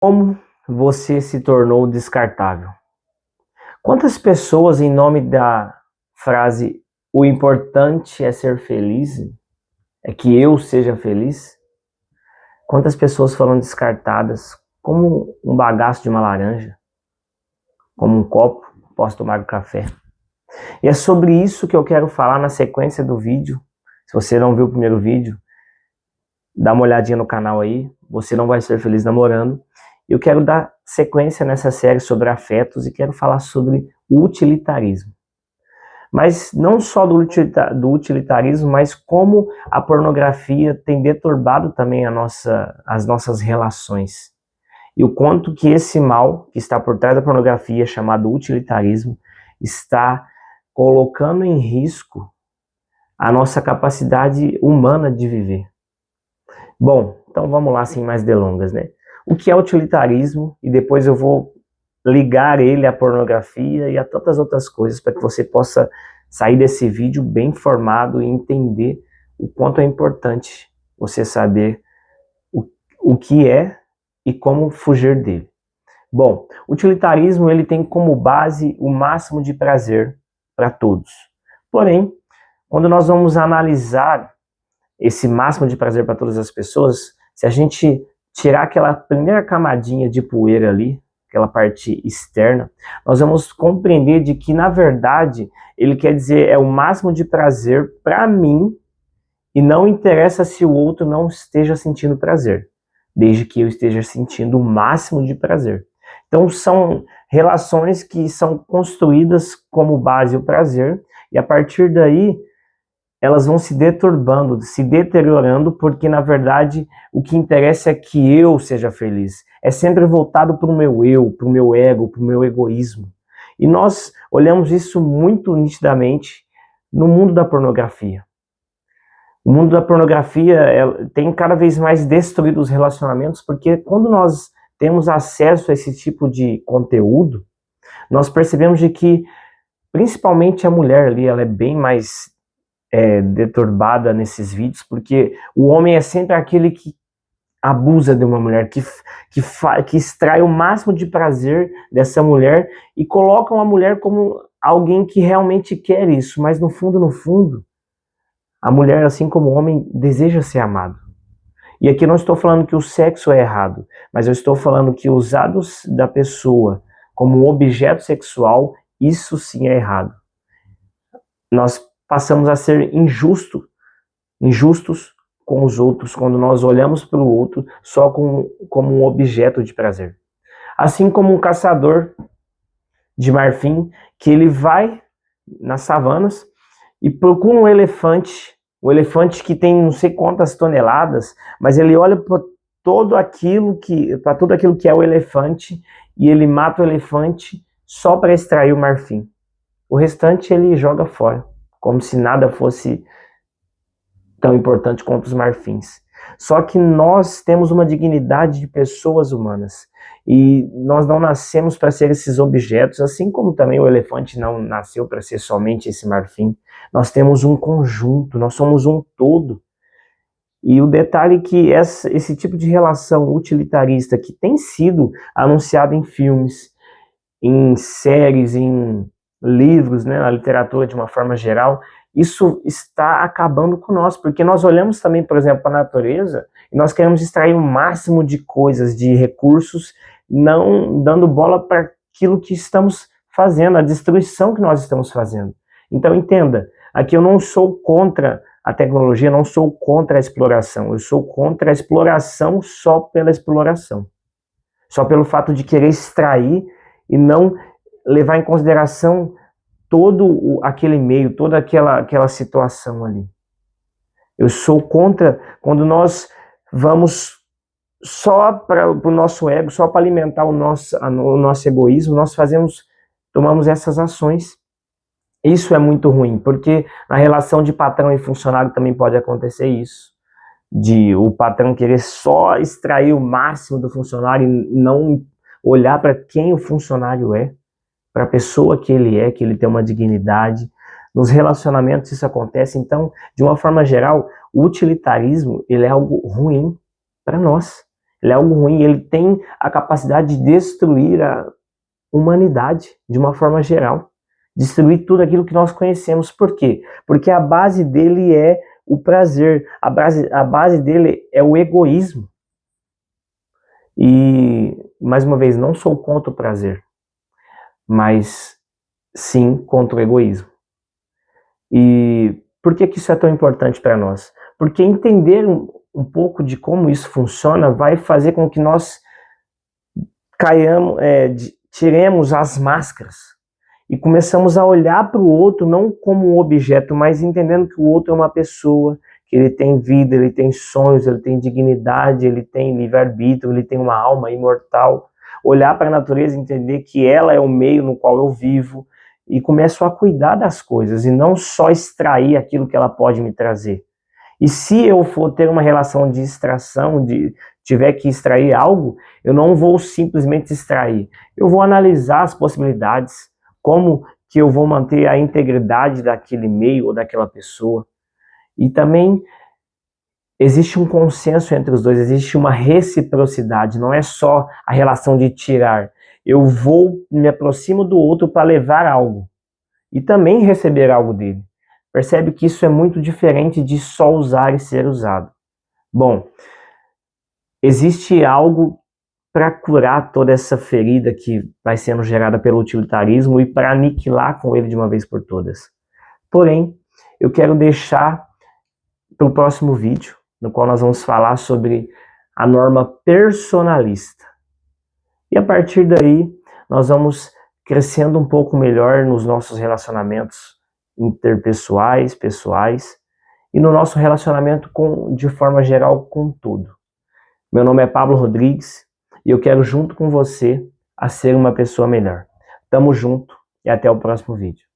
Como você se tornou descartável? Quantas pessoas, em nome da frase "o importante é ser feliz", é que eu seja feliz, quantas pessoas foram descartadas como um bagaço de uma laranja, como um copo, posso tomar um café? E é sobre isso que eu quero falar na sequência do vídeo. Se você não viu o primeiro vídeo, dá uma olhadinha no canal aí, você não vai ser feliz namorando. Eu quero dar sequência nessa série sobre afetos e quero falar sobre o utilitarismo. Mas não só do utilitarismo, mas como a pornografia tem deturbado também as nossas relações. E o quanto que esse mal que está por trás da pornografia, chamado utilitarismo, está colocando em risco a nossa capacidade humana de viver. Bom, então vamos lá sem mais delongas, né? O que é utilitarismo? E depois eu vou ligar ele à pornografia e a tantas outras coisas para que você possa sair desse vídeo bem informado e entender o quanto é importante você saber o que é e como fugir dele. Bom, o utilitarismo ele tem como base o máximo de prazer para todos. Porém, quando nós vamos analisar esse máximo de prazer para todas as pessoas, se a gente tirar aquela primeira camadinha de poeira ali, aquela parte externa, nós vamos compreender de que, na verdade, ele quer dizer é o máximo de prazer para mim e não interessa se o outro não esteja sentindo prazer, desde que eu esteja sentindo o máximo de prazer. Então, são relações que são construídas como base o prazer e, a partir daí, elas vão se deturbando, se deteriorando, porque na verdade o que interessa é que eu seja feliz. É sempre voltado para o meu eu, para o meu ego, para o meu egoísmo. E nós olhamos isso muito nitidamente no mundo da pornografia. O mundo da pornografia tem cada vez mais destruído os relacionamentos, porque quando nós temos acesso a esse tipo de conteúdo, nós percebemos de que, principalmente a mulher ali, ela é bem mais deturbada nesses vídeos, porque o homem é sempre aquele que abusa de uma mulher, que extrai o máximo de prazer dessa mulher e coloca uma mulher como alguém que realmente quer isso, mas no fundo, a mulher, assim como o homem, deseja ser amado. E aqui não estou falando que o sexo é errado, mas eu estou falando que usados da pessoa como um objeto sexual, isso sim é errado. Nós passamos a ser injustos com os outros quando nós olhamos para o outro só como um objeto de prazer. Assim como um caçador de marfim, que ele vai nas savanas e procura um elefante que tem não sei quantas toneladas, mas ele olha para tudo aquilo que é o elefante e ele mata o elefante só para extrair o marfim. O restante ele joga fora, como se nada fosse tão importante quanto os marfins. Só que nós temos uma dignidade de pessoas humanas e nós não nascemos para ser esses objetos, assim como também o elefante não nasceu para ser somente esse marfim. Nós temos um conjunto, nós somos um todo. E o detalhe é que esse tipo de relação utilitarista que tem sido anunciado em filmes, em séries, em livros, né, na literatura de uma forma geral, isso está acabando com nós, porque nós olhamos também, por exemplo, para a natureza e nós queremos extrair o máximo de coisas, de recursos, não dando bola para aquilo que estamos fazendo, a destruição que nós estamos fazendo. Então entenda, aqui eu não sou contra a tecnologia, não sou contra a exploração, eu sou contra a exploração só pela exploração, só pelo fato de querer extrair e não levar em consideração todo aquele meio, toda aquela situação ali. Eu sou contra quando nós vamos só para o nosso ego, só para alimentar o nosso egoísmo, tomamos essas ações. Isso é muito ruim, porque na relação de patrão e funcionário também pode acontecer isso. De o patrão querer só extrair o máximo do funcionário e não olhar para quem o funcionário é, para a pessoa que ele tem uma dignidade. Nos relacionamentos isso acontece. Então, de uma forma geral, o utilitarismo ele é algo ruim para nós. Ele é algo ruim, ele tem a capacidade de destruir a humanidade de uma forma geral. Destruir tudo aquilo que nós conhecemos. Por quê? Porque a base dele é o prazer, a base dele é o egoísmo. E, mais uma vez, não sou contra o prazer, mas sim contra o egoísmo. E por que isso é tão importante para nós? Porque entender um pouco de como isso funciona vai fazer com que nós tiremos as máscaras e começamos a olhar para o outro não como um objeto, mas entendendo que o outro é uma pessoa, que ele tem vida, ele tem sonhos, ele tem dignidade, ele tem livre-arbítrio, ele tem uma alma imortal. Olhar para a natureza e entender que ela é o meio no qual eu vivo e começo a cuidar das coisas e não só extrair aquilo que ela pode me trazer. E se eu for ter uma relação de extração, tiver que extrair algo, eu não vou simplesmente extrair. Eu vou analisar as possibilidades, como que eu vou manter a integridade daquele meio ou daquela pessoa. E também existe um consenso entre os dois, existe uma reciprocidade, não é só a relação de tirar. Eu me aproximo do outro para levar algo e também receber algo dele. Percebe que isso é muito diferente de só usar e ser usado. Bom, existe algo para curar toda essa ferida que vai sendo gerada pelo utilitarismo e para aniquilar com ele de uma vez por todas. Porém, eu quero deixar para o próximo vídeo, no qual nós vamos falar sobre a norma personalista. E a partir daí, nós vamos crescendo um pouco melhor nos nossos relacionamentos interpessoais, pessoais, e no nosso relacionamento de forma geral com tudo. Meu nome é Pablo Rodrigues e eu quero junto com você a ser uma pessoa melhor. Tamo junto e até o próximo vídeo.